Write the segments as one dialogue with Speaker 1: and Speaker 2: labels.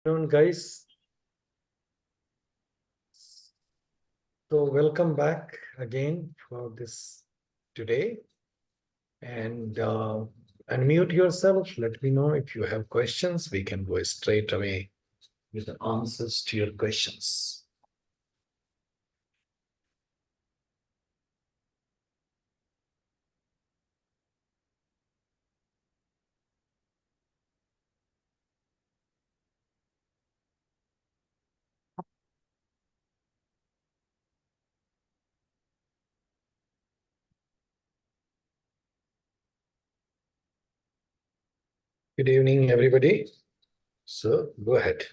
Speaker 1: Afternoon, guys. So welcome back again for this today. And unmute yourself. Let me know if you have questions. We can go straight away with the answers to your questions. Good evening, everybody. So go ahead.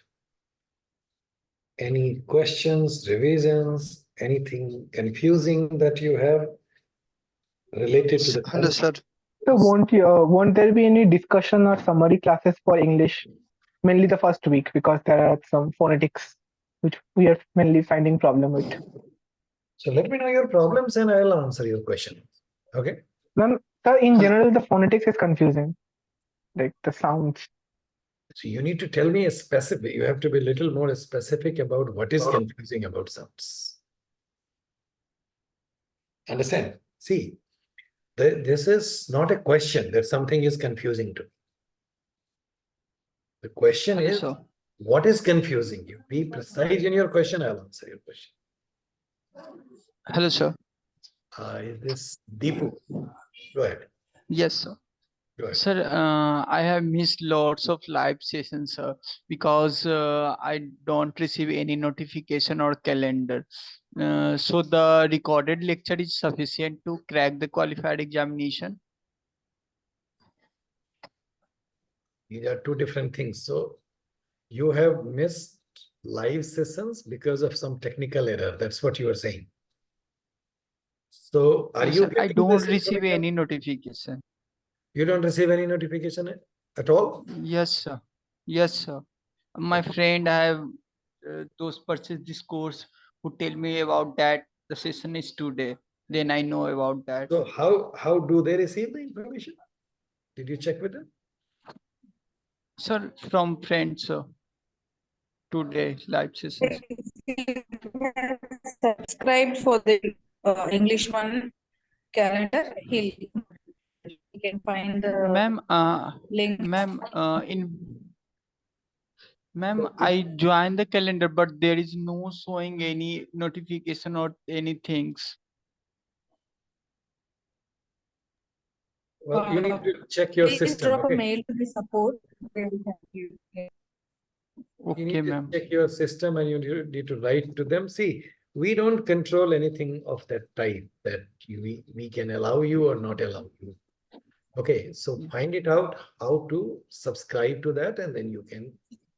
Speaker 1: Any questions, revisions, anything confusing that you have related to the
Speaker 2: Hello, sir.
Speaker 3: So won't there be any discussion or summary classes for English? Mainly the first week because there are some phonetics which we are mainly finding problem with.
Speaker 1: So let me know your problems and I'll answer your question. Okay.
Speaker 3: Then, sir, in general, the phonetics is confusing, like the sounds.
Speaker 1: So you need to tell me a specific, you have to be a little more specific about what is confusing about sounds. Understand? See, this is not a question that something is confusing to. The question
Speaker 2: Hello,
Speaker 1: is,
Speaker 2: sir.
Speaker 1: what is confusing you? Be precise in your question, I'll answer your question.
Speaker 2: Hello, sir.
Speaker 1: Is this Deepu? Go ahead.
Speaker 2: Yes, sir.
Speaker 1: Go ahead.
Speaker 2: Sir, I have missed lots of live sessions, sir, because I don't receive any notification or calendar. So the recorded lecture is sufficient to crack the qualified examination.
Speaker 1: These are two different things. So you have missed live sessions because of some technical error. That's what you are saying. So are
Speaker 2: Yes,
Speaker 1: you
Speaker 2: sir, I
Speaker 1: getting
Speaker 2: don't
Speaker 1: this
Speaker 2: receive
Speaker 1: information?
Speaker 2: any notification.
Speaker 1: You don't receive any notification at all?
Speaker 2: Yes, sir. Yes, sir. My friend, I have those purchased this course who tell me about that the session is today. Then I know about that.
Speaker 1: So how do they receive the information? Did you check with them?
Speaker 2: Sir, from friends, sir. Today live sessions.
Speaker 4: Subscribed for the English one calendar, he can find the
Speaker 2: Ma'am,
Speaker 4: link.
Speaker 2: Ma'am, I joined the calendar, but there is no showing any notification or anything.
Speaker 1: Well, you need to check your
Speaker 4: Please
Speaker 1: system.
Speaker 4: drop a
Speaker 1: Okay.
Speaker 4: mail to the support. They will help you.
Speaker 1: You
Speaker 2: Okay,
Speaker 1: need to
Speaker 2: ma'am.
Speaker 1: check your system and you need to write to them. See, we don't control anything of that type that we can allow you or not allow you. Okay, so find it out how to subscribe to that and then you can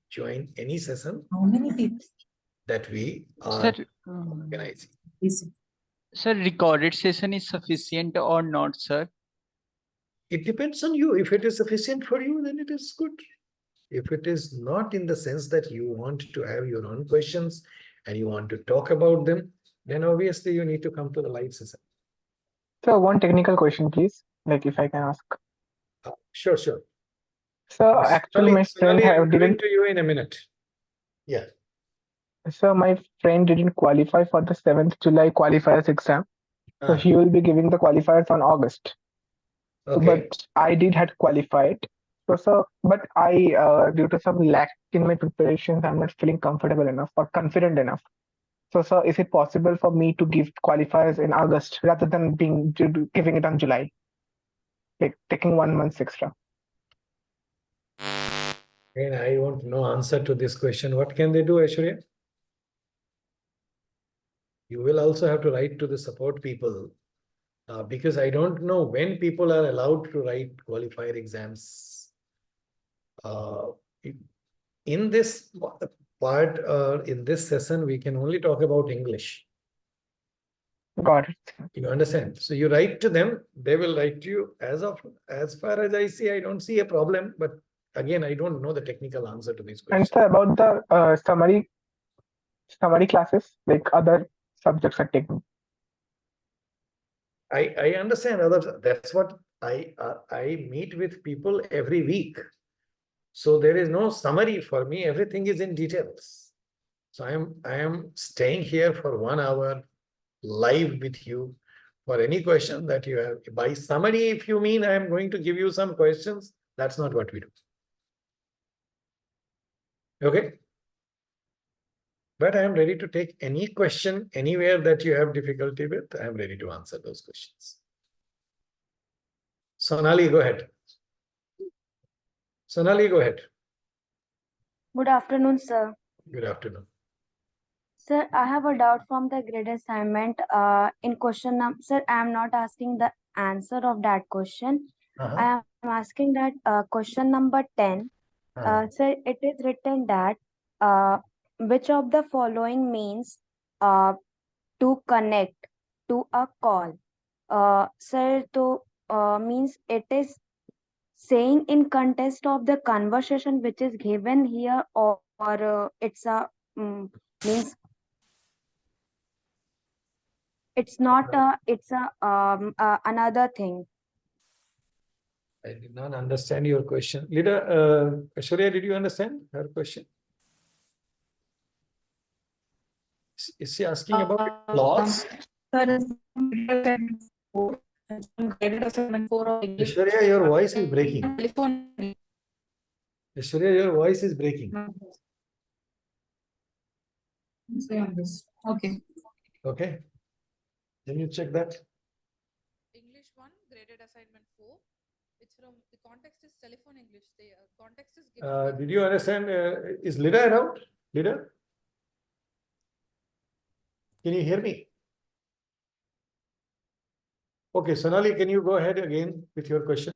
Speaker 1: join any session
Speaker 4: How many people?
Speaker 1: that we are
Speaker 2: Sir,
Speaker 1: organizing.
Speaker 2: sir, recorded session is sufficient or not, sir?
Speaker 1: It depends on you. If it is sufficient for you, then it is good. If it is not in the sense that you want to have your own questions and you want to talk about them, then obviously you need to come to the live session.
Speaker 3: So one technical question, please, like if I can ask.
Speaker 1: Sure, sure.
Speaker 3: So actually, my friend
Speaker 1: I'm coming
Speaker 3: didn't.
Speaker 1: to you in a minute. Yeah.
Speaker 3: So my friend didn't qualify for the 7th July qualifiers exam. So
Speaker 1: Ah,
Speaker 3: he will be giving the qualifiers on August.
Speaker 1: okay.
Speaker 3: But I did had qualified. So, sir, but I, due to some lack in my preparations, I'm not feeling comfortable enough or confident enough. So, sir, is it possible for me to give qualifiers in August rather than giving it on July? Like taking 1 month extra.
Speaker 1: And I want no answer to this question. What can they do, Aishwarya? You will also have to write to the support people because I don't know when people are allowed to write qualifier exams. In this part, in this session, we can only talk about English.
Speaker 3: Got it.
Speaker 1: You understand? So you write to them, they will write to you. As far as I see, I don't see a problem. But again, I don't know the technical answer to this
Speaker 3: And
Speaker 1: question.
Speaker 3: sir, about the summary classes, like other subjects are taking.
Speaker 1: I understand others. That's what I meet with people every week. So there is no summary for me. Everything is in details. So I am staying here for 1 hour live with you for any question that you have. By summary, if you mean I am going to give you some questions, that's not what we do. Okay. But I am ready to take any question anywhere that you have difficulty with. I am ready to answer those questions. Sonali, go ahead. Sonali, go ahead.
Speaker 5: Good afternoon, sir.
Speaker 1: Good afternoon.
Speaker 5: Sir, I have a doubt from the grade assignment. In question number, sir, I am not asking the answer of that question.
Speaker 1: Uh-huh.
Speaker 5: I am asking that question number 10.
Speaker 1: Uh-huh.
Speaker 5: Sir, it is written that which of the following means to connect to a call? Sir, to means it is saying in context of the conversation which is given here, or it's a means it's not a it's a another thing.
Speaker 1: I did not understand your question. Leader, Aishwarya, did you understand her question? Is she asking about clause? Aishwarya, your voice is breaking. Aishwarya, your voice is breaking.
Speaker 4: Okay.
Speaker 1: Okay. Can you check that?
Speaker 6: English 1, graded assignment 4. It's from the context is telephone English. The context is given.
Speaker 1: Did you understand? Is Lida around? Lida? Can you hear me? Okay, Sonali, can you go ahead again with your question?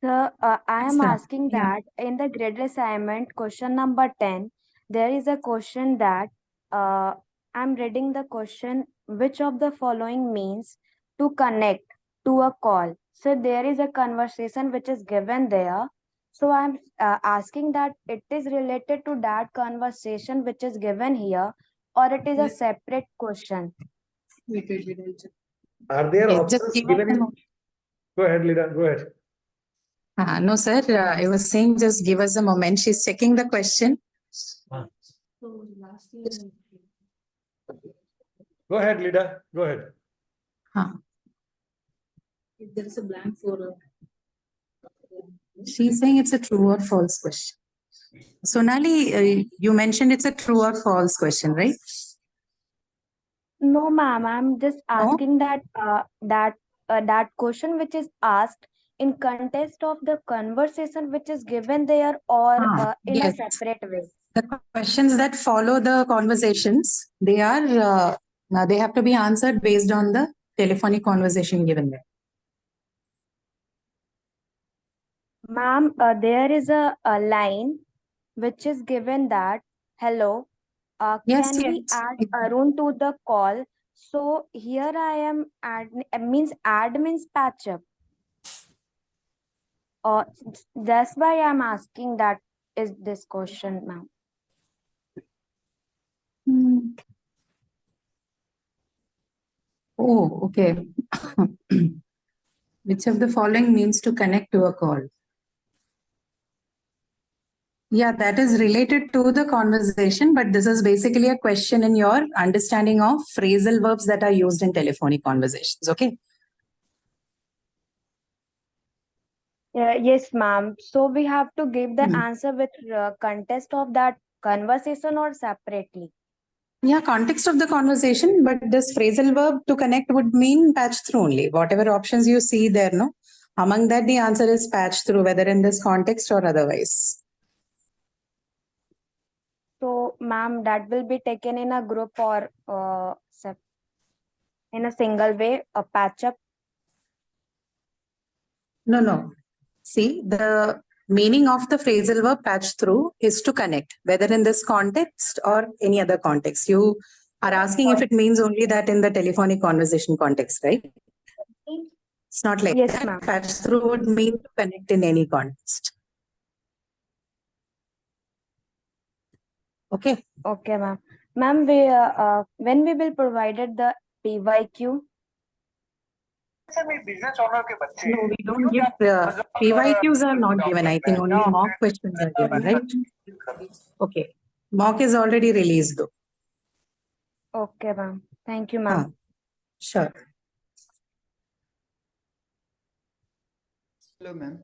Speaker 5: Sir, I am
Speaker 4: Sir,
Speaker 5: asking
Speaker 4: yeah.
Speaker 5: that in the grade assignment question number 10, there is a question that I'm reading the question, which of the following means to connect to a call? So there is a conversation which is given there. So I'm asking that it is related to that conversation which is given here, or it is a separate question.
Speaker 1: Are there
Speaker 4: Yes, just
Speaker 1: options
Speaker 4: give us
Speaker 1: given
Speaker 4: a
Speaker 1: in?
Speaker 4: moment.
Speaker 1: Go ahead, Lida, go ahead.
Speaker 4: No, sir, I was saying just give us a moment. She's checking the question.
Speaker 1: Go ahead, Lida, go ahead.
Speaker 7: There is a blank for.
Speaker 4: She's saying it's a true or false question. Sonali, you mentioned it's a true or false question, right?
Speaker 5: No, ma'am, I'm just asking that that question which is asked in context of the conversation which is given there, or in
Speaker 4: yes.
Speaker 5: a separate way.
Speaker 4: The questions that follow the conversations, they are they have to be answered based on the telephonic conversation given there.
Speaker 5: Ma'am, there is a line which is given that, hello,
Speaker 4: Yes,
Speaker 5: can we
Speaker 4: yes.
Speaker 5: add Arun to the call? So here I am add means patch up. That's why I'm asking that is this question, ma'am.
Speaker 4: Oh, okay. Which of the following means to connect to a call? Yeah, that is related to the conversation, but this is basically a question in your understanding of phrasal verbs that are used in telephonic conversations. Okay.
Speaker 5: Yes, ma'am. So we have to give the answer with context of that conversation or separately.
Speaker 4: Yeah, context of the conversation, but this phrasal verb to connect would mean patch through only. Whatever options you see there, no? Among that, the answer is patch through, whether in this context or otherwise.
Speaker 5: So, ma'am, that will be taken in a group or in a single way, a patch up.
Speaker 4: No, no. See, the meaning of the phrasal verb patch through is to connect, whether in this context or any other context. You are asking if it means only that in the telephonic conversation context, right? It's not like
Speaker 5: Yes,
Speaker 4: that.
Speaker 5: ma'am.
Speaker 4: Patch through would mean to connect in any context. Okay.
Speaker 5: Okay, ma'am. Ma'am, we when we will provided the PYQ?
Speaker 4: No, we don't give, PYQs are not given. I think only mock questions are given, right? Okay. Mock is already released though.
Speaker 5: Okay, ma'am. Thank you,
Speaker 4: Ah,
Speaker 5: ma'am.
Speaker 4: sure.
Speaker 2: Hello, ma'am.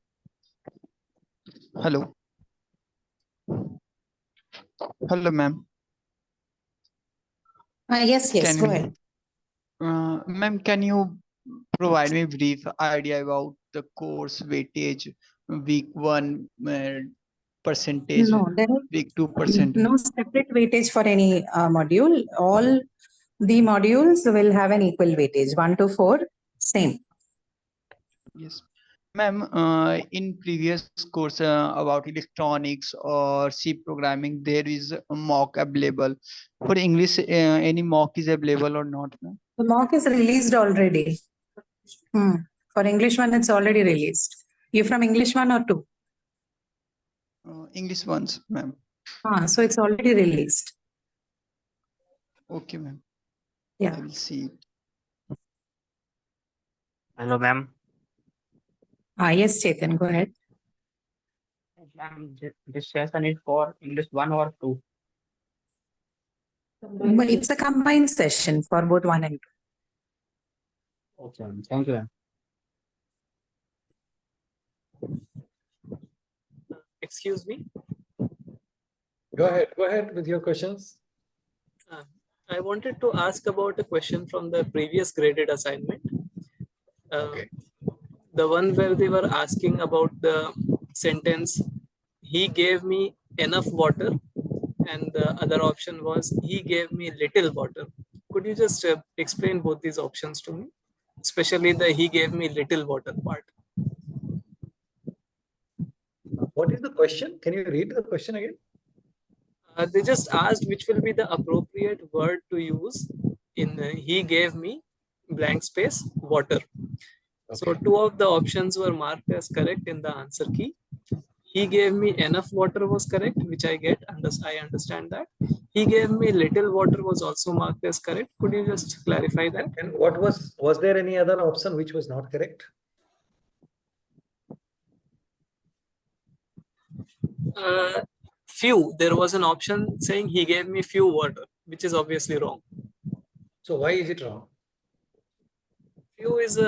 Speaker 2: Hello. Hello, ma'am.
Speaker 4: Yes,
Speaker 2: Can
Speaker 4: go
Speaker 2: you,
Speaker 4: ahead.
Speaker 2: ma'am, can you provide me brief idea about the course weightage, week 1 percentage,
Speaker 4: No, there
Speaker 2: week 2
Speaker 4: is
Speaker 2: percentage?
Speaker 4: no separate weightage for any module. All the modules will have an equal weightage, 1 to 4, same.
Speaker 2: Yes. Ma'am, in previous course about electronics or C programming, there is a mock available. For English, any mock is available or not, ma'am?
Speaker 4: The mock is released already. For English one, it's already released. You from English 1 or 2?
Speaker 2: English ones, ma'am.
Speaker 4: So it's already released.
Speaker 2: Okay, ma'am.
Speaker 4: Yeah.
Speaker 2: I will see it.
Speaker 8: Hello, ma'am.
Speaker 4: Yes, Chetan, go ahead.
Speaker 8: Ma'am, this session is for English 1 or 2.
Speaker 4: But it's a combined session for both 1 and 2.
Speaker 8: Okay, ma'am. Thank you, ma'am.
Speaker 9: Excuse me.
Speaker 1: Go ahead with your questions.
Speaker 9: I wanted to ask about a question from the previous graded assignment.
Speaker 1: Okay.
Speaker 9: The one where they were asking about the sentence, he gave me enough water, and the other option was, he gave me little water. Could you just explain both these options to me? Especially the he gave me little water part.
Speaker 1: What is the question? Can you read the question again?
Speaker 9: They just asked which will be the appropriate word to use in he gave me blank space water. So
Speaker 1: Okay.
Speaker 9: 2 of the options were marked as correct in the answer key. He gave me enough water was correct, which I get, I understand that. He gave me little water was also marked as correct. Could you just clarify that?
Speaker 1: And what was there any other option which was not correct?
Speaker 9: Few, there was an option saying he gave me few water, which is obviously wrong.
Speaker 1: So why is it wrong?
Speaker 9: Few is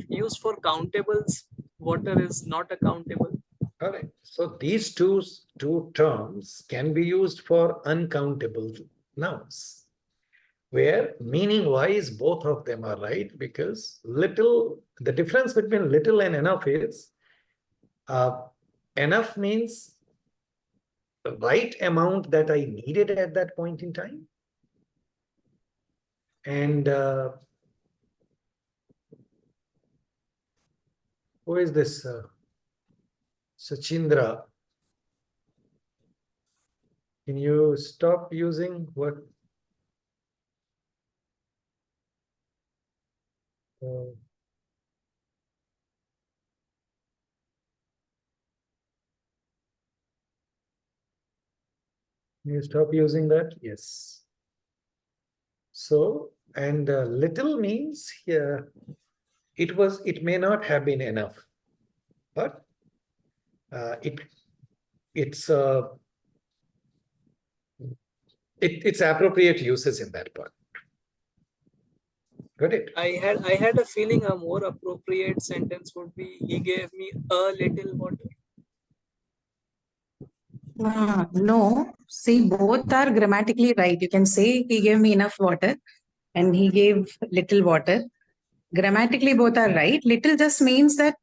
Speaker 9: used for countables. Water is not a countable.
Speaker 1: Correct. So these two terms can be used for uncountable nouns, where meaning wise both of them are right, because little, the difference between little and enough is enough means the right amount that I needed at that point in time. And who is this? Sachindra. Can you stop using what? You stop using that? Yes. So, and little means here, it may not have been enough, but it's appropriate uses in that part. Got it?
Speaker 9: I had a feeling a more appropriate sentence would be, he gave me a little water.
Speaker 4: No, see, both are grammatically right. You can say he gave me enough water and he gave little water. Grammatically, both are right. Little just means that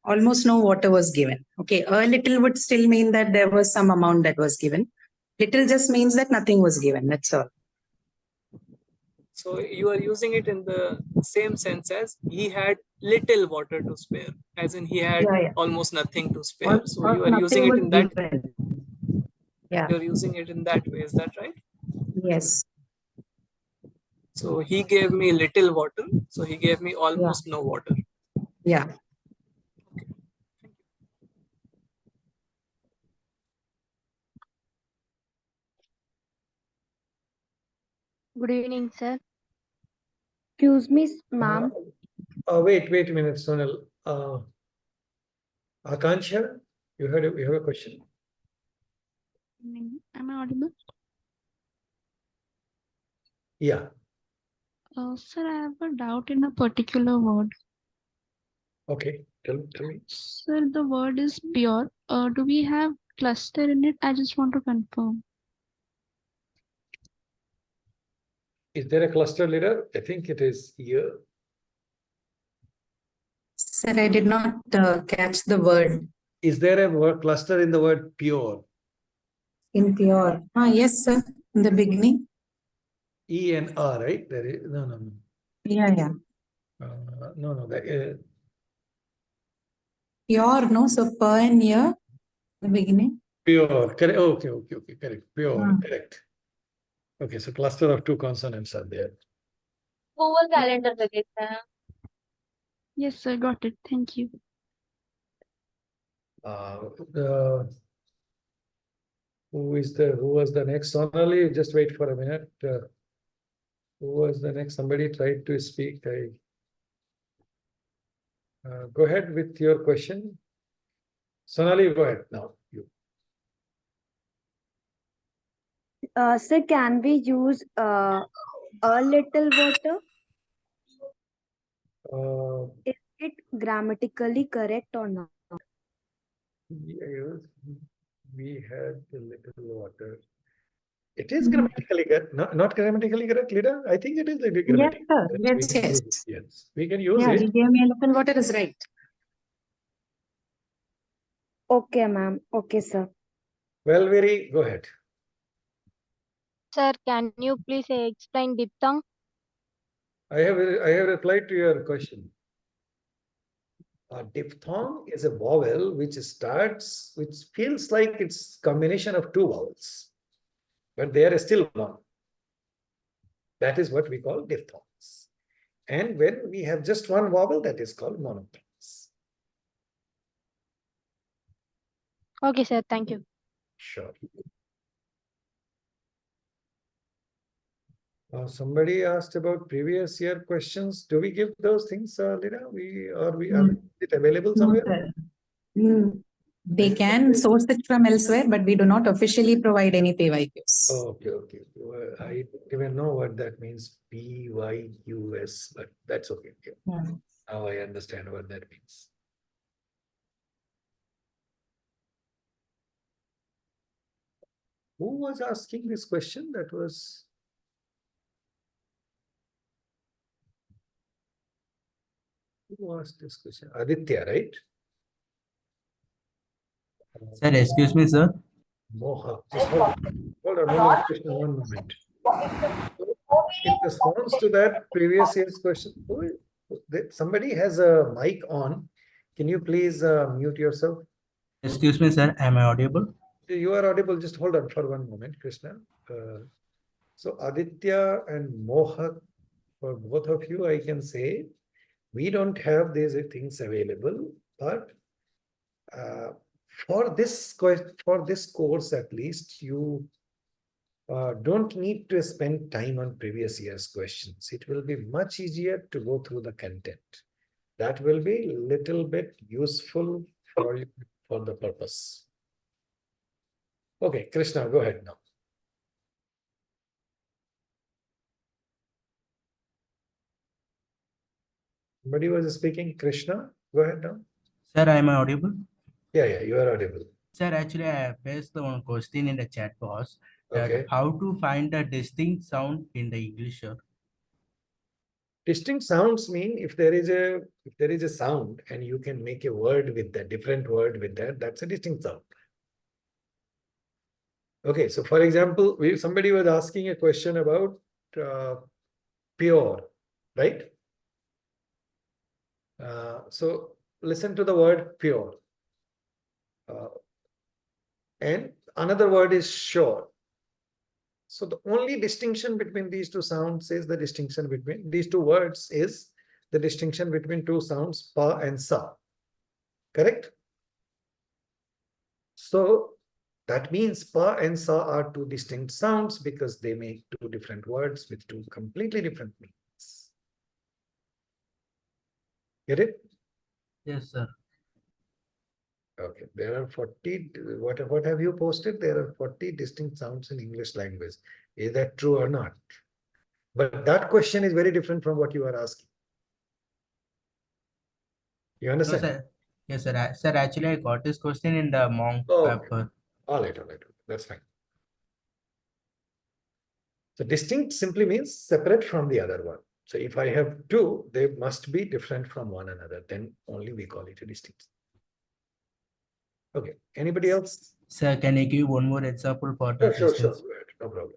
Speaker 4: almost no water was given. Okay, a little would still mean that there was some amount that was given. Little just means that nothing was given. That's all.
Speaker 9: So you are using it in the same sense as he had little water to spare, as in he had almost nothing to spare. So you are using it in that.
Speaker 4: Yeah.
Speaker 9: You're using it in that way. Is that right?
Speaker 4: Yes.
Speaker 9: So he gave me little water. So he gave me almost no water.
Speaker 4: Yeah.
Speaker 5: Good evening, sir. Excuse me, ma'am.
Speaker 1: Wait a minute, Sonal. Akansha, you have a question?
Speaker 10: Am I audible?
Speaker 1: Yeah.
Speaker 10: Sir, I have a doubt in a particular word.
Speaker 1: Okay. Tell me.
Speaker 10: Sir, the word is pure. Do we have cluster in it? I just want to confirm.
Speaker 1: Is there a cluster leader? I think it is here.
Speaker 4: Sir, I did not catch the word
Speaker 1: Is there a word cluster in the word pure?
Speaker 4: in pure. Yes, sir. In the beginning.
Speaker 1: E and R, right? There is no.
Speaker 4: Yeah.
Speaker 1: No. That,
Speaker 4: Pure, no? So per and year, the beginning.
Speaker 1: pure. Correct. Okay. Correct. Pure.
Speaker 4: Hmm.
Speaker 1: Correct. Okay. So cluster of two consonants are there.
Speaker 7: Google Calendar पे देखते हैं.
Speaker 10: Yes, sir, got it. Thank you.
Speaker 1: Who was the next? Sonali, just wait for a minute. Who was the next? Somebody tried to speak. Go ahead with your question. Sonali, go ahead now. You.
Speaker 5: Sir, can we use a little water? Is it grammatically correct or not?
Speaker 1: Yes, we had a little water. It is grammatically correct, not grammatically correct, leader. I think it is grammatically
Speaker 4: Yes, sir.
Speaker 1: correct.
Speaker 4: Yes,
Speaker 1: We can
Speaker 4: yes.
Speaker 1: use it. Yes, we can use
Speaker 4: Yeah,
Speaker 1: it.
Speaker 4: he gave me a little water is right.
Speaker 5: Okay, ma'am. Okay, sir.
Speaker 1: Well, very go ahead.
Speaker 7: Sir, can you please explain diphthong?
Speaker 1: I have replied to your question. A diphthong is a vowel which feels like it's combination of two vowels, but they are still one. That is what we call diphthongs. And when we have just one vowel, that is called monophthongs.
Speaker 7: Okay, sir. Thank you.
Speaker 1: Sure. Somebody asked about previous year questions. Do we give those things, Lina? Are it available
Speaker 4: No,
Speaker 1: somewhere?
Speaker 4: sir. They can source it from elsewhere, but we do not officially provide any PYQs.
Speaker 1: Okay. Well, I don't even know what that means, PYQS, but that's okay. Yeah. Now I understand what that means. Who was asking this question? That was who asked this question? Aditya, right?
Speaker 11: Sir, excuse me, sir.
Speaker 1: Moha. Just hold on, Krishna, one moment. In response to that previous year's question, somebody has a mic on. Can you please mute yourself?
Speaker 11: Excuse me, sir. Am I audible?
Speaker 1: You are audible. Just hold on for one moment, Krishna. So Aditya and Moha, for both of you, I can say we don't have these things available, but for this course at least, you don't need to spend time on previous year's questions. It will be much easier to go through the content. That will be a little bit useful for you for the purpose. Okay, Krishna, go ahead now. Somebody was speaking. Krishna, go ahead now.
Speaker 11: Sir, am I audible?
Speaker 1: Yeah, you are audible.
Speaker 11: Sir, actually, I placed the one question in the chat box that
Speaker 1: Okay.
Speaker 11: how to find a distinct sound in the English, sir.
Speaker 1: Distinct sounds mean if there is a sound and you can make a word with that, different word with that, that's a distinct sound. Okay, so for example, somebody was asking a question about pure, right? So listen to the word pure. And another word is sure. So the only distinction between these two sounds is the distinction between these two words is the distinction between two sounds, pa and sa. Correct? So that means pa and sa are two distinct sounds because they make two different words with two completely different meanings. Get it?
Speaker 11: Yes, sir.
Speaker 1: Okay, there are 40, what have you posted? There are 40 distinct sounds in English language. Is that true or not? But that question is very different from what you are asking. You
Speaker 11: No,
Speaker 1: understand?
Speaker 11: sir. Yes, sir. Sir, actually, I got this question in the monk
Speaker 1: Oh,
Speaker 11: paper.
Speaker 1: all right, that's fine. So distinct simply means separate from the other one. So if I have two, they must be different from one another. Then only we call it a distinct. Okay, anybody else?
Speaker 11: Sir, can I give one more example for the
Speaker 1: Sure.
Speaker 11: distance?
Speaker 1: Go ahead, no problem.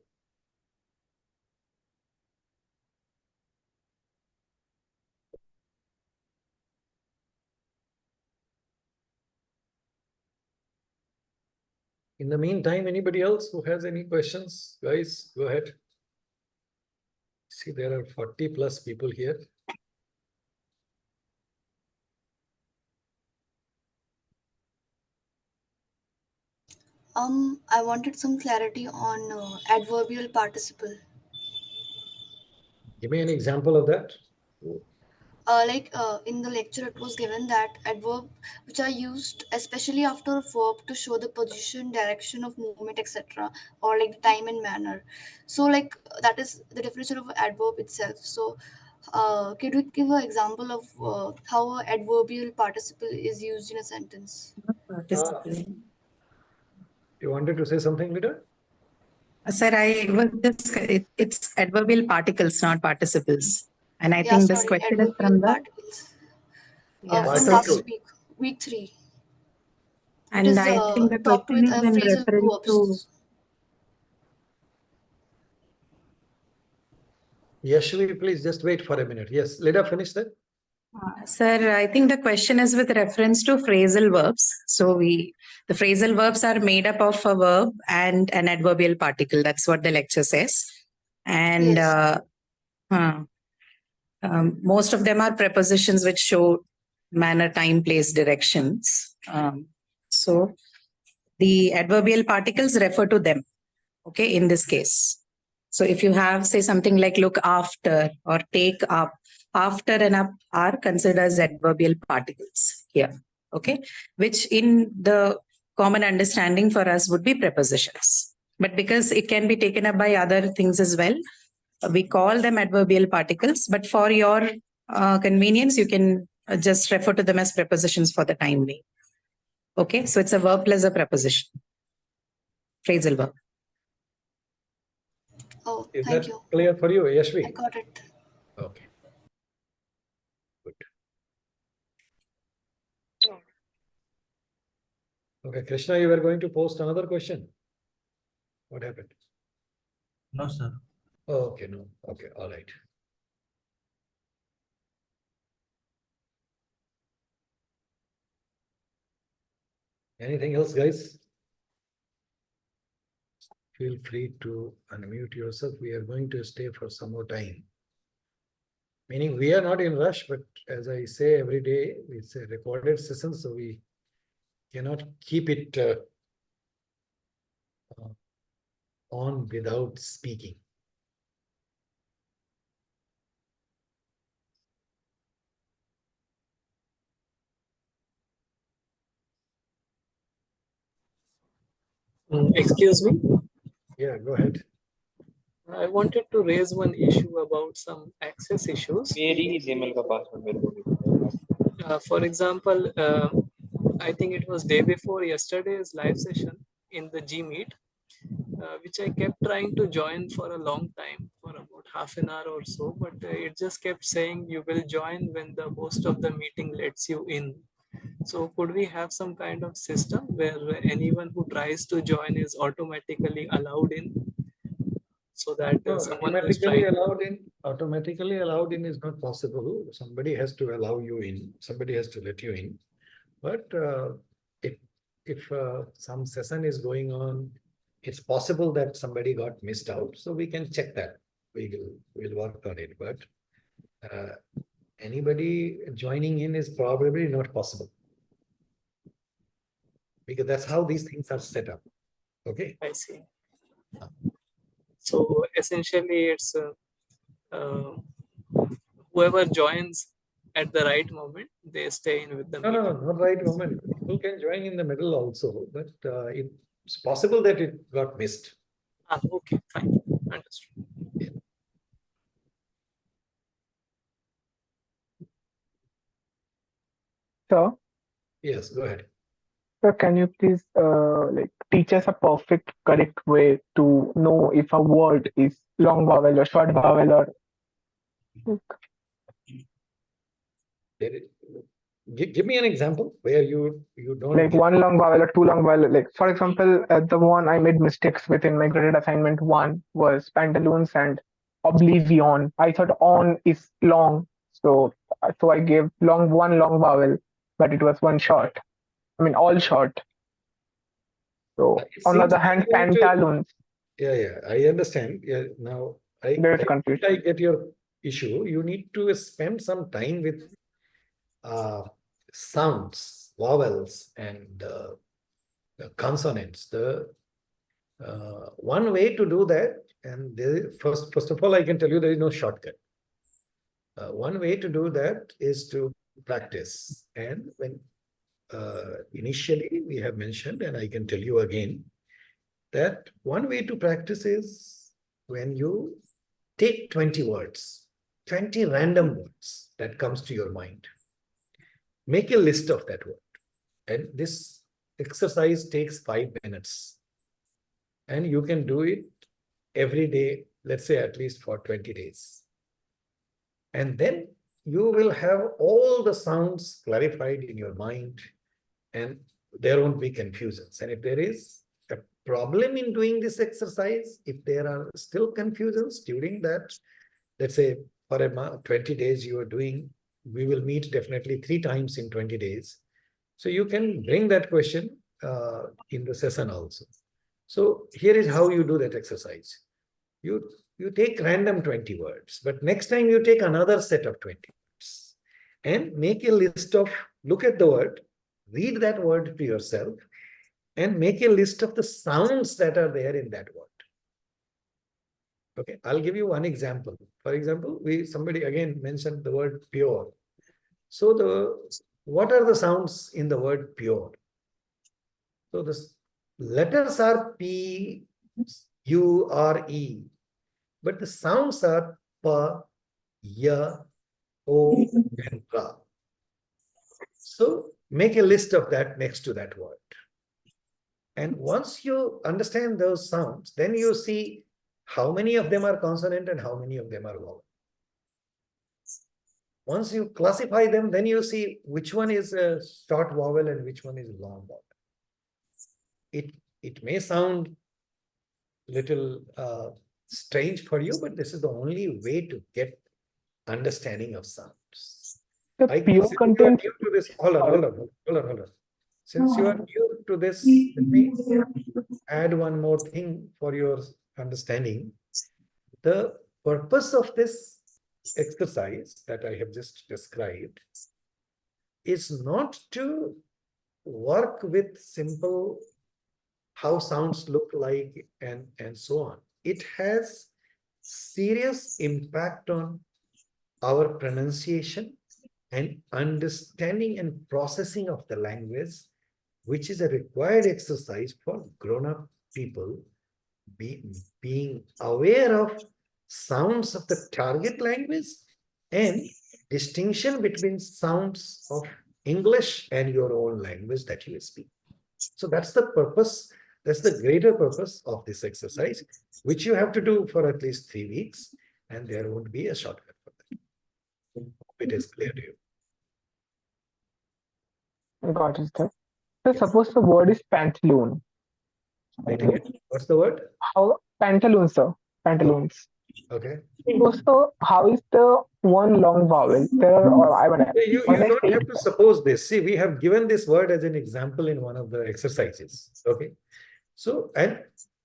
Speaker 1: In the meantime, anybody else who has any questions, guys, go ahead. See, there are 40 plus people here.
Speaker 12: I wanted some clarity on adverbial participle.
Speaker 1: Give me an example of that.
Speaker 12: In the lecture, it was given that adverb which are used especially after a verb to show the position, direction of movement, etc., or like the time and manner. So, like that is the definition of adverb itself. So, could you give an example of how an adverbial participle is used in a sentence?
Speaker 1: You wanted to say something, Lida?
Speaker 4: Sir, it's adverbial particles, not participles. And I
Speaker 12: Yeah,
Speaker 4: think this
Speaker 12: sorry,
Speaker 4: question is
Speaker 12: adverbial
Speaker 4: from
Speaker 12: particles.
Speaker 4: yeah,
Speaker 12: From
Speaker 4: so-
Speaker 12: last week, week 3.
Speaker 4: and
Speaker 12: is,
Speaker 4: I think the
Speaker 12: topped
Speaker 4: question
Speaker 12: with
Speaker 4: is in
Speaker 12: phrasal
Speaker 4: reference
Speaker 12: verbs.
Speaker 4: to
Speaker 1: Yashvi, please just wait for a minute. Yes, Lida, finish that.
Speaker 4: Sir, I think the question is with reference to phrasal verbs. So the phrasal verbs are made up of a verb and an adverbial particle. That's what the lecture says. And most of them are prepositions which show manner, time, place, directions. So the adverbial particles refer to them. Okay, in this case. So if you have, say, something like look after or take up, after and up are considered as adverbial particles here. Okay, which in the common understanding for us would be prepositions. But because it can be taken up by other things as well, we call them adverbial particles. But for your convenience, you can just refer to them as prepositions for the time being. Okay, so it's a verb plus a preposition. Phrasal verb.
Speaker 12: Oh,
Speaker 1: Is
Speaker 12: thank
Speaker 1: that
Speaker 12: you.
Speaker 1: clear for you, Yashvi?
Speaker 12: I got it.
Speaker 1: Okay. Good. Okay, Krishna, you were going to post another question. What happened?
Speaker 11: No, sir.
Speaker 1: Oh, okay, no. Okay, all right. Anything else, guys? Feel free to unmute yourself. We are going to stay for some more time. Meaning we are not in rush, but as I say every day, it's a recorded session, so we cannot keep it on without speaking.
Speaker 9: Excuse me.
Speaker 1: Yeah, go ahead.
Speaker 9: I wanted to raise one issue about some access issues. For example, I think it was day before yesterday's live session in the Gmeet, which I kept trying to join for a long time, for about half an hour or so, but it just kept saying you will join when the host of the meeting lets you in. So could we have some kind of system where anyone who tries to join is automatically allowed in? So that someone who is
Speaker 1: Automatically allowed in is not possible. Somebody has to allow you in. Somebody has to let you in. But if some session is going on, it's possible that somebody got missed out. So we can check that. We'll work on it. But anybody joining in is probably not possible, because that's how these things are set up. Okay.
Speaker 9: I see. So essentially, it's whoever joins at the right moment, they stay in with the
Speaker 1: No,
Speaker 9: meeting.
Speaker 1: no, not right moment. People can join in the middle also, but it's possible that it got missed.
Speaker 9: Okay, fine. Understood.
Speaker 3: Sir,
Speaker 1: Yes, go ahead.
Speaker 3: sir, can you please like teach us a perfect correct way to know if a word is long vowel or short vowel or
Speaker 1: Give me an example where you don't
Speaker 3: like
Speaker 1: get
Speaker 3: one long vowel or two long vowel? Like for example, the one I made mistakes with in my graded assignment one was pantaloons and oblivion. I thought on is long, so I gave one long vowel, but it was one short. I mean all short. So
Speaker 1: It
Speaker 3: on the
Speaker 1: seems
Speaker 3: other
Speaker 1: like
Speaker 3: hand,
Speaker 1: you want to-
Speaker 3: pantaloons.
Speaker 1: Yeah, I understand. Yeah, now
Speaker 3: There is
Speaker 1: I
Speaker 3: confusion.
Speaker 1: think I get your issue. You need to spend some time with sounds, vowels, and consonants. The one way to do that, and first of all, I can tell you there is no shortcut. One way to do that is to practice. And when initially we have mentioned, and I can tell you again, that one way to practice is when you take 20 words, 20 random words that comes to your mind. Make a list of that word. And this exercise takes 5 minutes. And you can do it every day, let's say at least for 20 days. And then you will have all the sounds clarified in your mind, and there won't be confusions. And if there is a problem in doing this exercise, if there are still confusions during that, let's say for 20 days you are doing, we will meet definitely 3 times in 20 days. So you can bring that question in the session also. So here is how you do that exercise. You take random 20 words, but next time you take another set of 20 words and make a list of, look at the word, read that word to yourself, and make a list of the sounds that are there in that word. Okay, I'll give you one example. For example, somebody again mentioned the word pure. So what are the sounds in the word pure? So the letters are P, U, R, E, but the sounds are Pa, Ya, O, and Ra. So make a list of that next to that word. And once you understand those sounds, then you see how many of them are consonant and how many of them are vowel. Once you classify them, then you see which one is a short vowel and which one is long vowel. It may sound little strange for you, but this is the only way to get understanding of sounds.
Speaker 3: The pure content.
Speaker 1: Hold on. Since you are new to this, let me add one more thing for your understanding. The purpose of this exercise that I have just described is not to work with simple how sounds look like and so on. It has serious impact on our pronunciation and understanding and processing of the language, which is a required exercise for grown-up people, being aware of sounds of the target language and distinction between sounds of English and your own language that you speak. So that's the purpose, that's the greater purpose of this exercise, which you have to do for at least 3 weeks, and there won't be a shortcut for that. It is clear to you.
Speaker 3: Got it, sir. So suppose the word is pantaloon.
Speaker 1: Wait again. What's the word?
Speaker 3: How pantaloons, sir? Pantaloons.
Speaker 1: Okay.
Speaker 3: So how is the one long vowel?
Speaker 1: You don't have to suppose this. See, we have given this word as an example in one of the exercises. Okay. So, and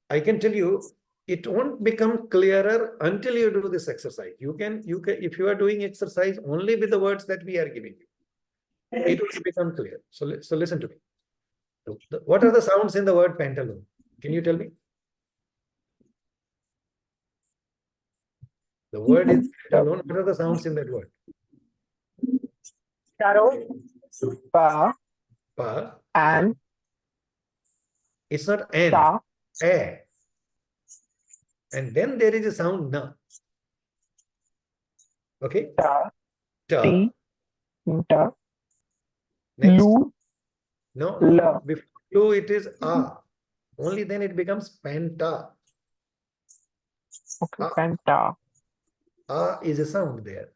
Speaker 1: I can tell you, it won't become clearer until you do this exercise. You can, if you are doing exercise only with the words that we are giving you, it will become clear. So listen to me. What are the sounds in the word pantaloon? Can you tell me? The word is pantaloon. What are the sounds in that word?
Speaker 3: Carol, pa,
Speaker 1: Pa.
Speaker 3: and
Speaker 1: It's not N.
Speaker 3: ta,
Speaker 1: A. And then there is a sound na. Okay.
Speaker 3: ta,
Speaker 1: Ta.
Speaker 3: ti, ta,
Speaker 1: Next.
Speaker 3: lu,
Speaker 1: No,
Speaker 3: la.
Speaker 1: no. Before lu it is a. Only then it becomes penta.
Speaker 3: Okay,
Speaker 1: A.
Speaker 3: penta.
Speaker 1: A is a sound there.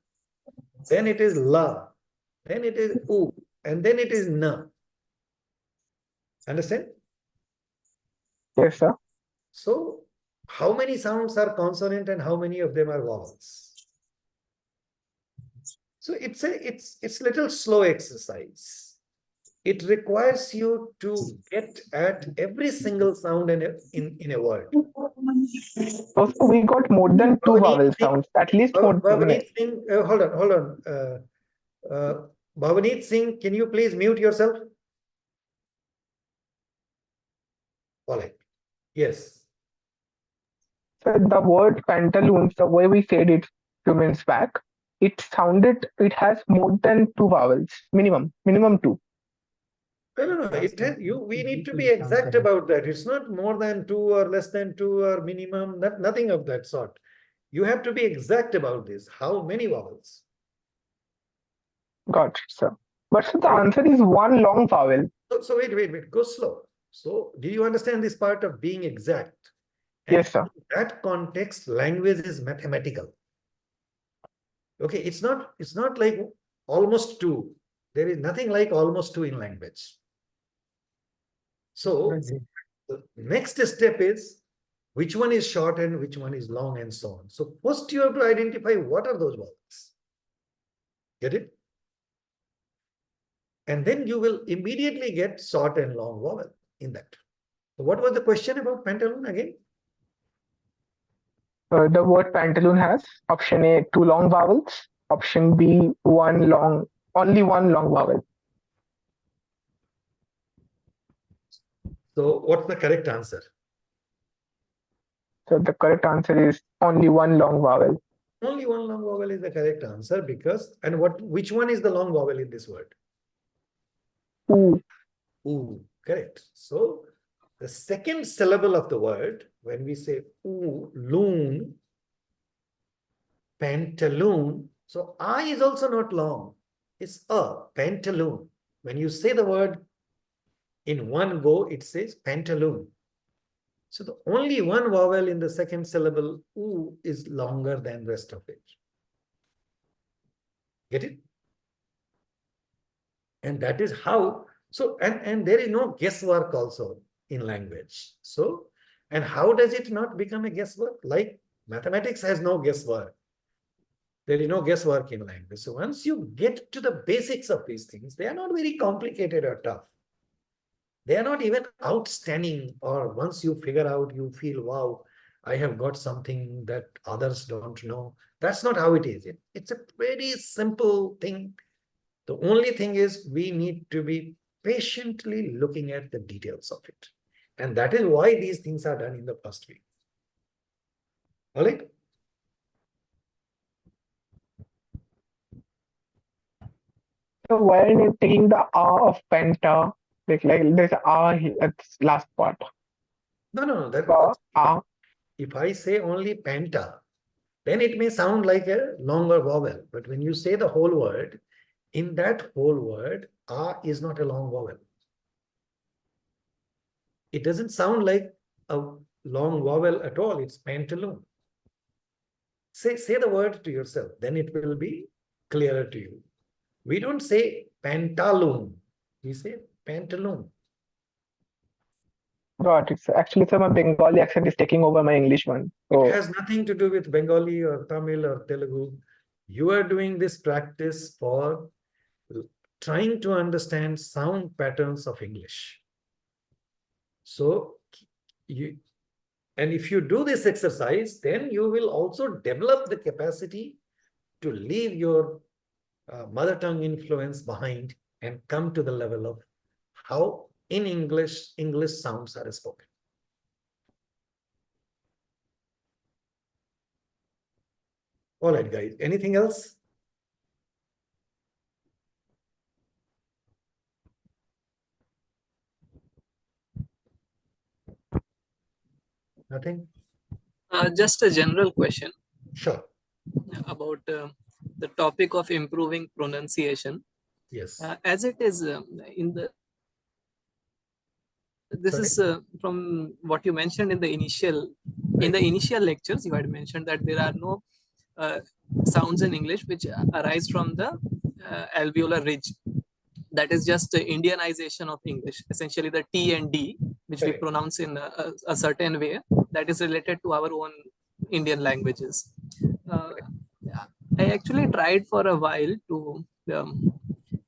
Speaker 1: Then it is la. Then it is u. And then it is na. Understand?
Speaker 3: Yes, sir.
Speaker 1: So, how many sounds are consonant and how many of them are vowels? So it's little slow exercise. It requires you to get at every single sound in a word.
Speaker 3: So we got more than two vowel sounds, at least more than
Speaker 1: Bhavanit Singh, hold on. Bhavanit Singh, can you please mute yourself? All right. Yes.
Speaker 3: So the word pantaloons, the way we said it few minutes back, it has more than two vowels, minimum two.
Speaker 1: No. We need to be exact about that. It's not more than two or less than two or minimum, nothing of that sort. You have to be exact about this. How many vowels?
Speaker 3: Got it, sir. But so the answer is one long vowel.
Speaker 1: So wait. Go slow. So do you understand this part of being exact? And
Speaker 3: yes, sir.
Speaker 1: in that context, language is mathematical. Okay, it's not like almost two. There is nothing like almost two in language. So the next step is which one is short and which one is long and so on. So first you have to identify what are those vowels. Get it? And then you will immediately get short and long vowel in that. So what was the question about pantaloon again?
Speaker 3: The word pantaloon has option A, two long vowels, option B, only one long vowel.
Speaker 1: So what's the correct answer?
Speaker 3: So the correct answer is only one long vowel.
Speaker 1: Only one long vowel is the correct answer because, and which one is the long vowel in this word?
Speaker 3: Ooh.
Speaker 1: Ooh, correct. So the second syllable of the word, when we say ooh, loon, pantaloon, so I is also not long. It's a pantaloon. When you say the word in one go, it says pantaloon. So the only one vowel in the second syllable, ooh, is longer than rest of it. Get it? And that is how, so, and there is no guesswork also in language. So, and how does it not become a guesswork? Like mathematics has no guesswork. There is no guesswork in language. So once you get to the basics of these things, they are not very complicated or tough. They are not even outstanding, or once you figure out, you feel, wow, I have got something that others don't know. That's not how it is. It's a pretty simple thing. The only thing is we need to be patiently looking at the details of it. And that is why these things are done in the first week. All right?
Speaker 3: So why are you taking the R of penta? Like there's R here, that's last part.
Speaker 1: No.
Speaker 3: R.
Speaker 1: If I say only penta, then it may sound like a longer vowel. But when you say the whole word, in that whole word, R is not a long vowel. It doesn't sound like a long vowel at all. It's pantaloon. Say the word to yourself, then it will be clearer to you. We don't say pantaloon. We say pantaloon.
Speaker 3: Got it. Actually, sir, my Bengali accent is taking over my English one. So
Speaker 1: it has nothing to do with Bengali or Tamil or Telugu. You are doing this practice for trying to understand sound patterns of English. So and if you do this exercise, then you will also develop the capacity to leave your mother tongue influence behind and come to the level of how in English sounds are spoken. All right, guys. Anything else? Nothing?
Speaker 9: Just a general question
Speaker 1: Sure.
Speaker 9: about the topic of improving pronunciation.
Speaker 1: Yes.
Speaker 9: As it is in the this
Speaker 1: Sorry?
Speaker 9: is from what you mentioned in the initial lectures. You had mentioned that there are no sounds in English which arise from the alveolar ridge. That is just the Indianization of English. Essentially, the T and D, which we
Speaker 1: Correct.
Speaker 9: pronounce in a certain way, that is related to our own Indian languages. I actually tried for a while to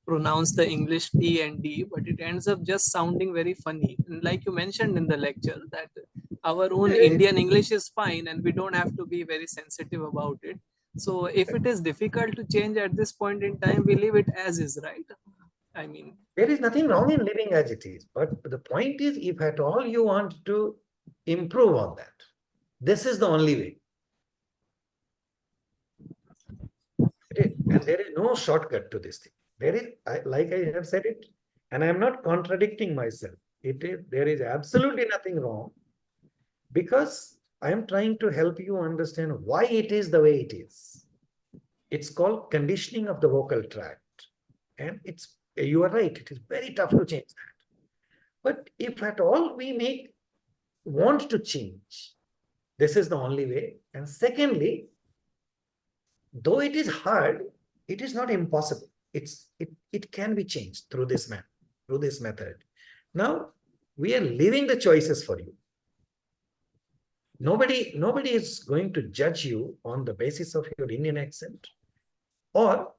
Speaker 9: pronounce the English T and D, but it ends up just sounding very funny. And like you mentioned in the lecture, that our own Indian English is fine and we don't have to be very sensitive about it. So if it is difficult to change at this point in time, we leave it as is, right? I mean,
Speaker 1: there is nothing wrong in living as it is, but the point is, if at all you want to improve on that, this is the only way. And there is no shortcut to this thing. There is, like I have said it, and I am not contradicting myself. There is absolutely nothing wrong, because I am trying to help you understand why it is the way it is. It's called conditioning of the vocal tract, and you are right, it is very tough to change that. But if at all we want to change, this is the only way. And secondly, though it is hard, it is not impossible. It can be changed through this method. Now we are leaving the choices for you. Nobody is going to judge you on the basis of your Indian accent, or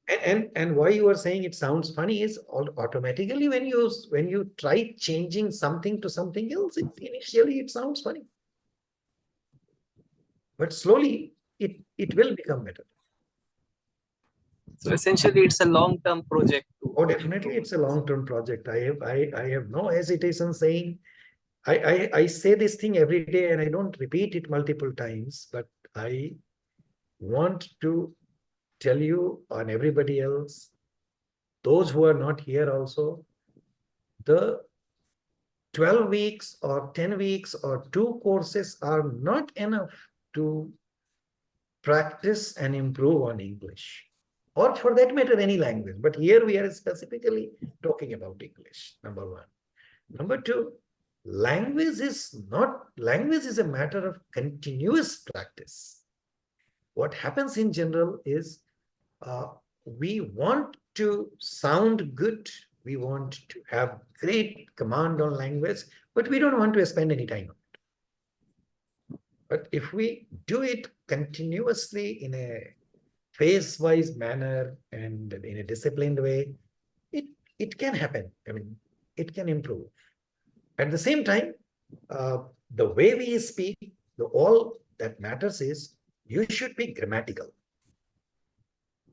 Speaker 1: and why you are saying it sounds funny is automatically when you try changing something to something else, initially it sounds funny, but slowly it will become better.
Speaker 9: So essentially, it's a long-term project.
Speaker 1: Oh, definitely, it's a long-term project. I have no hesitation saying. I say this thing every day and I don't repeat it multiple times, but I want to tell you and everybody else, those who are not here also, the 12 weeks or 10 weeks or 2 courses are not enough to practice and improve on English, or for that matter, any language. But here we are specifically talking about English, number one. Number two, language is a matter of continuous practice. What happens in general is we want to sound good, we want to have great command on language, but we don't want to spend any time on it. But if we do it continuously in a phase-wise manner and in a disciplined way, it can happen. I mean, it can improve. At the same time, the way we speak, all that matters is you should be grammatical.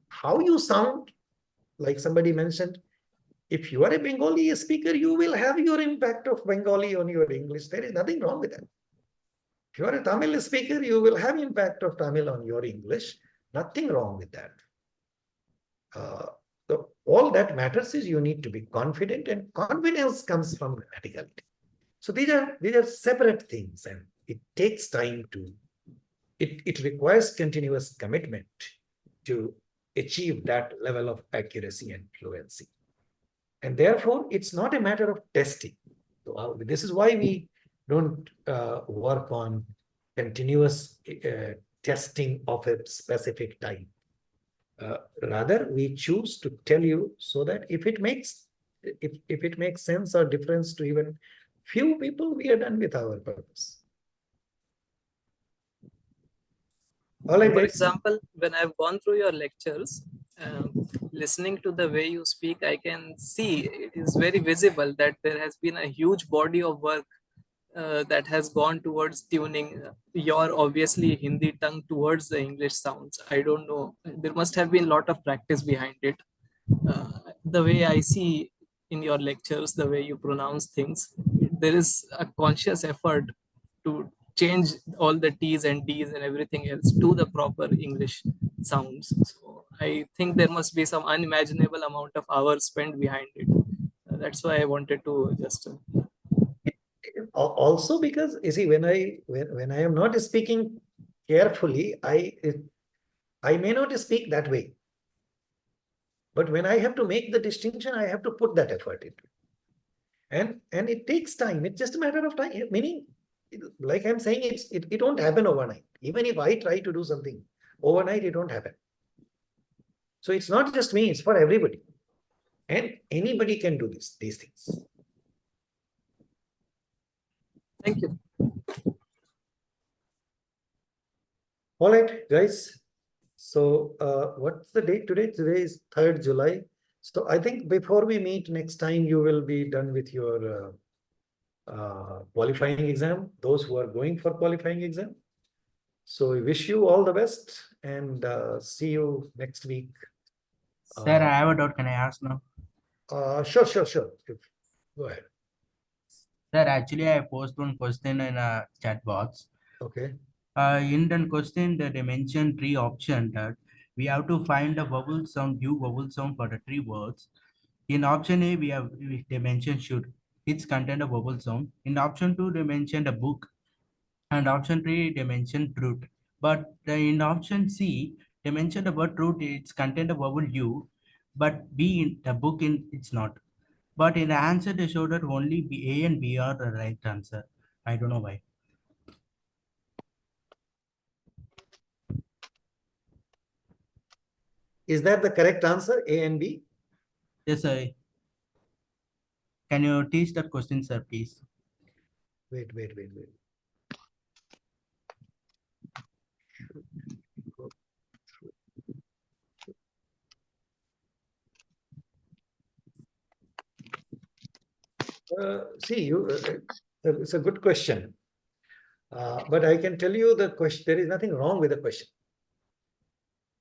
Speaker 1: How you sound, like somebody mentioned, if you are a Bengali speaker, you will have your impact of Bengali on your English. There is nothing wrong with that. If you are a Tamil speaker, you will have impact of Tamil on your English. Nothing wrong with that. So all that matters is you need to be confident, and confidence comes from grammaticality. So these are separate things, and it takes time to, it requires continuous commitment to achieve that level of accuracy and fluency. And therefore, it's not a matter of testing. So this is why we don't work on continuous testing of a specific type. Rather, we choose to tell you so that if it makes sense or difference to even few people, we are done with our purpose.
Speaker 9: For example, when I've gone through your lectures, listening to the way you speak, I can see it is very visible that there has been a huge body of work that has gone towards tuning your obviously Hindi tongue towards the English sounds. I don't know. There must have been a lot of practice behind it. The way I see in your lectures, the way you pronounce things, there is a conscious effort to change all the T's and D's and everything else to the proper English sounds. So I think there must be some unimaginable amount of hours spent behind it. That's why I wanted to just...
Speaker 1: Also because you see, when I am not speaking carefully, I may not speak that way. But when I have to make the distinction, I have to put that effort into it. And it takes time. It's just a matter of time. Meaning, like I'm saying, it won't happen overnight. Even if I try to do something overnight, it won't happen. So it's not just me, it's for everybody. And anybody can do these things.
Speaker 9: Thank you.
Speaker 1: All right, guys. So what's the date today? Today is 3rd July. So I think before we meet next time, you will be done with your qualifying exam, those who are going for qualifying exam. So we wish you all the best and see you next week.
Speaker 11: Sir, I have a doubt. Can I ask now?
Speaker 1: Sure. Go ahead.
Speaker 11: Sir, actually, I posted one question in a chat box.
Speaker 1: Okay.
Speaker 11: In the question that they mentioned 3 options that we have to find a vowel sound, new vowel sound for the 3 words. In option A, they mentioned should. It's contain a vowel sound. In option 2, they mentioned a book. And option 3, they mentioned truth. But in option C, they mentioned the word truth, it's contain a vowel U. But B in the book it's not. But in the answer, they showed that only A and B are the right answer. I don't know why.
Speaker 1: Is that the correct answer, A and B?
Speaker 11: Yes, sir. Can you teach that question, sir, please?
Speaker 1: Wait. See, it's a good question. But I can tell you the question, there is nothing wrong with the question.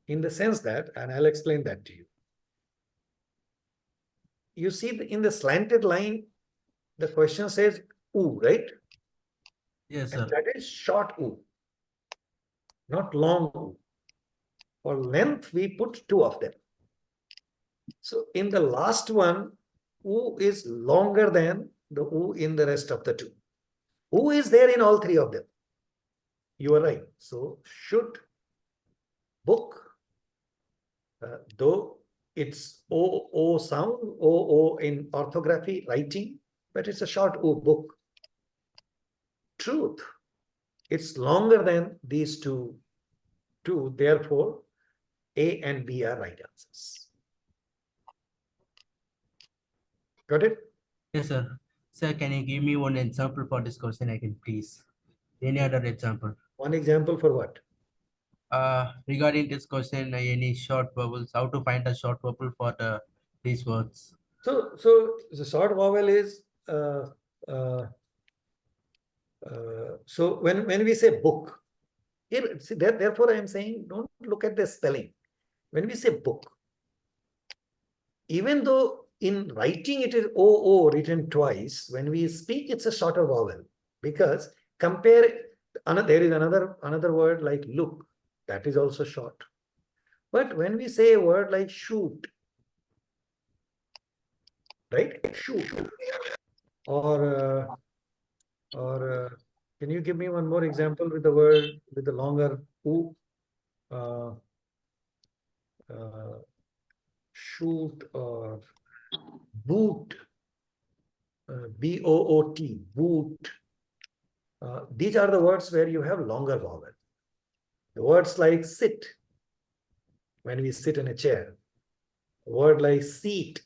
Speaker 1: In the sense that, and I'll explain that to you. You see in the slanted line, the question says oo, right?
Speaker 11: Yes,
Speaker 1: and
Speaker 11: sir.
Speaker 1: that is short oo, not long oo. For length, we put 2 of them. So in the last one, oo is longer than the oo in the rest of the 2. Oo is there in all 3 of them. You are right. So should, book, though it's O sound, O in orthography, writing, but it's a short O, book. Truth, it's longer than these two, therefore A and B are right answers. Got it?
Speaker 11: Yes, sir. Sir, can you give me one example for this question again, please? Any other example?
Speaker 1: One example for what?
Speaker 11: Regarding this question, any short vowels, how to find a short vowel for these words?
Speaker 1: So the short vowel is so when we say book, here, see, therefore I am saying don't look at the spelling. When we say book, even though in writing it is O written twice, when we speak it's a shorter vowel, because compare there is another word like look, that is also short. But when we say a word like shoot, right? Shoot. Or can you give me one more example with the word with the longer oo? Shoot or boot, B-O-O-T, boot. These are the words where you have longer vowel. The words like sit, when we sit in a chair. A word like seat,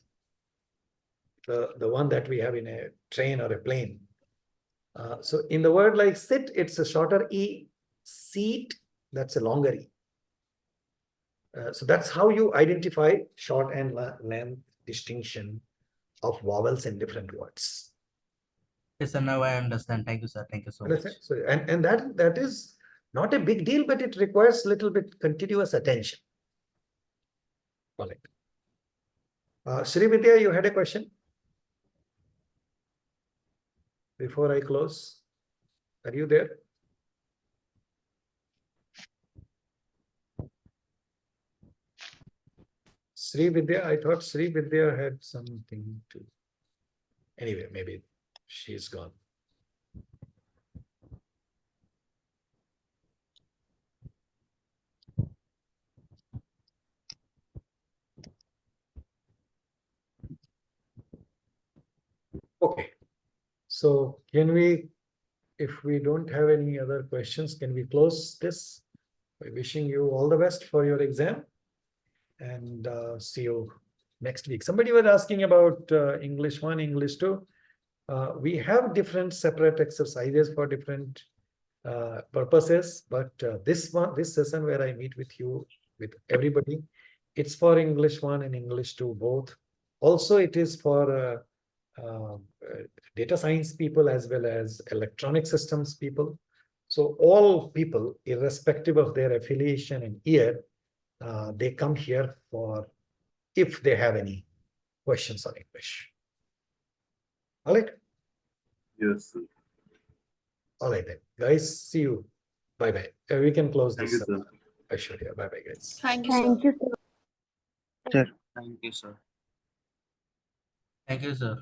Speaker 1: the one that we have in a train or a plane. So in the word like sit, it's a shorter E. Seat, that's a longer E. So that's how you identify short and length distinction of vowels in different words.
Speaker 11: Yes, sir. Now I understand. Thank you, sir. Thank you so much.
Speaker 1: So, and that is not a big deal, but it requires a little bit continuous attention. All right. Sri Vidya, you had a question? Before I close, are you there? Sri Vidya, I thought Sri Vidya had something to. Anyway, maybe she's gone. So can we, if we don't have any other questions, can we close this by wishing you all the best for your exam? And see you next week. Somebody was asking about English 1, English 2. We have different separate exercises for different purposes, but this session where I meet with you, with everybody, it's for English 1 and English 2 both. Also, it is for data science people as well as electronic systems people. So all people, irrespective of their affiliation and year, they come here for if they have any questions on English. All right.
Speaker 13: Yes, sir.
Speaker 1: All right then, guys. See you. Bye bye. We can close
Speaker 13: Thank
Speaker 1: this.
Speaker 13: you, sir.
Speaker 1: Aishwarya. Bye bye, guys.
Speaker 12: Thank you, sir.
Speaker 5: Thank you, sir.
Speaker 8: Sir, thank you, sir.
Speaker 11: Thank you, sir.